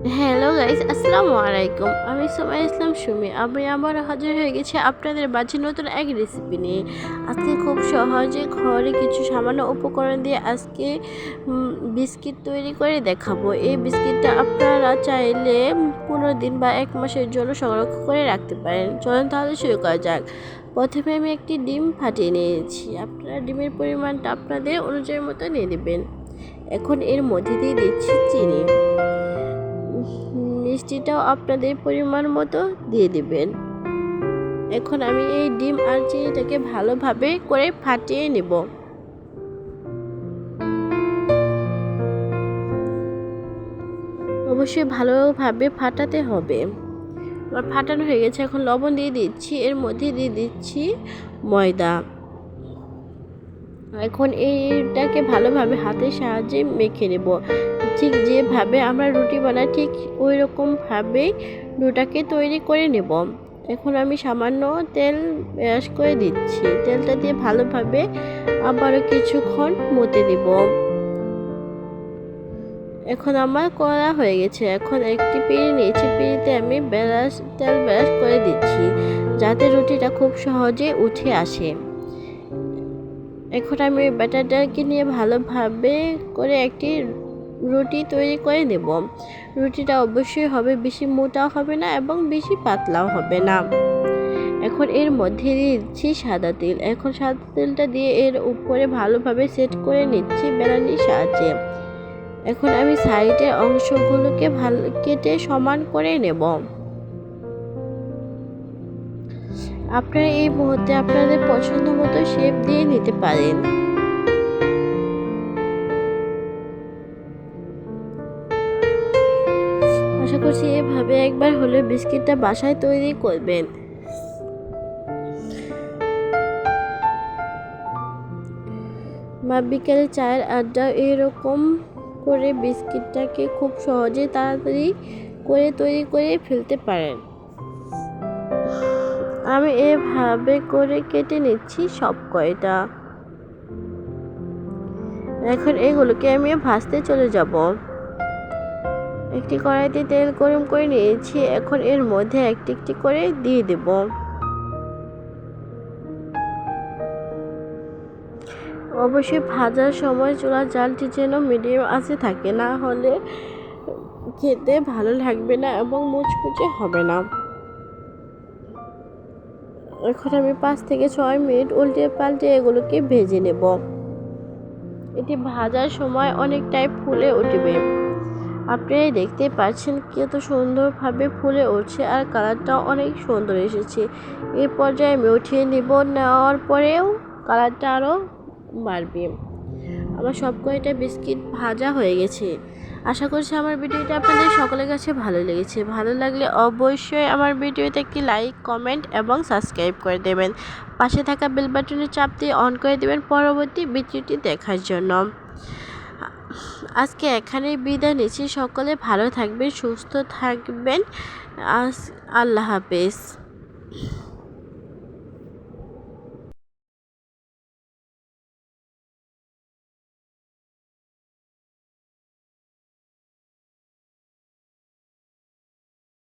Hello guys, আসসালামু আলাইকুম। আমি সুমাইয়া ইসলাম সুমি। আমি আবার হাজির হয়ে গেছি আপনাদের মাঝে নতুন এক রেসিপি নিয়ে। আজকে খুব সহজে ঘরে কিছু সামান্য উপকরণ দিয়ে আজকে বিস্কিট তৈরি করে দেখাবো। এই বিস্কিটটা আপনারা চাইলে 15 দিন বা 1 মাসের জন্য সংরক্ষণ করে রাখতে পারেন। চলুন তাহলে শুরু করা যাক। প্রথমে আমি একটি ডিম ফাটিয়ে নিয়েছি। আপনারা ডিমের পরিমাণটা আপনাদের অনুযায়ী মতো নিয়ে নেবেন। এখন এর মধ্যে দিয়ে দিচ্ছি চিনি। মিষ্টিটাও আপনাদের পরিমাণ মতো দিয়ে দিবেন। এখন আমি এই ডিম আর চিনিটাকে ভালোভাবে করে ফাটিয়ে নেব। অবশ্যই ভালোভাবে ফাটাতে হবে। আমার ফাটানো হয়ে গেছে। এখন লবণ দিয়ে দিচ্ছি, এর মধ্যে দিয়ে দিচ্ছি ময়দা। এখন এইটাকে ভালোভাবে হাতের সাহায্যে মেখে নেব। ঠিক যেভাবে আমরা রুটি বানাই ঠিক ওই রকমভাবে ডোটাকে তৈরি করে নেব। এখন আমি সামান্য তেল ব্রাশ করে দিচ্ছি। তেলটা দিয়ে ভালোভাবে আবারও কিছুক্ষণ মতে নেব। এখন আমার করা হয়ে গেছে। এখন একটি পিঁড়ি নিয়েছি, পিঁড়িতে আমি তেল ব্রাশ করে দিচ্ছি যাতে রুটিটা খুব সহজে উঠে আসে। এখন আমি ব্যাটারটাকে নিয়ে ভালোভাবে করে একটি রুটি তৈরি করে নেব। রুটিটা অবশ্যই হবে, বেশি মোটাও হবে না এবং বেশি পাতলাও হবে না। এখন এর মধ্যে দিয়ে দিচ্ছি সাদা তেল। এখন সাদা তেলটা দিয়ে এর উপরে ভালোভাবে সেট করে নিচ্ছি বেলনির সাহায্যে। এখন আমি সাইডের অংশগুলোকে কেটে সমান করে নেব। আপনারা এই মুহূর্তে আপনাদের পছন্দ মতো শেপ দিয়ে নিতে পারেন। আশা করছি এভাবে একবার হলে বিস্কিটটা বাসায় তৈরি করবেন। বা বিকেলে চায়ের আড্ডা এরকম করে বিস্কিটটাকে খুব সহজে তাড়াতাড়ি করে তৈরি করে ফেলতে পারেন। আমি এভাবে করে কেটে নিচ্ছি সব কয়টা। এখন এগুলোকে আমি ভাজতে চলে যাব। একটি কড়াইতে তেল গরম করে নিয়েছি। এখন এর মধ্যে একটি একটি করে দিয়ে দেব। অবশ্যই ভাজার সময় চুলার জালটি যেন মিডিয়াম আঁচে থাকে, না হলে খেতে ভালো লাগবে না এবং মুচমুচে হবে না। এখন আমি 5 থেকে 6 মিনিট উল্টে পাল্টে এগুলোকে ভেজে নেব। এটি ভাজার সময় অনেকটাই ফুলে উঠবে। আপনারা দেখতে পাচ্ছেন কত সুন্দরভাবে ফুলে উঠছে আর কালারটাও অনেক সুন্দর এসেছে। এই পর্যায়ে আমি উঠিয়ে নেব। নেওয়ার পরেও কালারটা আরও বাড়বে। আমার সব কয়টা বিস্কিট ভাজা হয়ে গেছে। আশা করছি আমার ভিডিওটা আপনাদের সকলের কাছে ভালো লেগেছে। ভালো লাগলে অবশ্যই আমার ভিডিওতে একটি লাইক, কমেন্ট এবং সাবস্ক্রাইব করে দেবেন। পাশে থাকা বেল বাটনে চাপ দিয়ে অন করে দেবেন পরবর্তী ভিডিওটি দেখার জন্য। আজকে এখানেই বিদায় নিচ্ছি। সকলে ভালো থাকবেন, সুস্থ থাকবেন। আল্লাহ হাফেজ।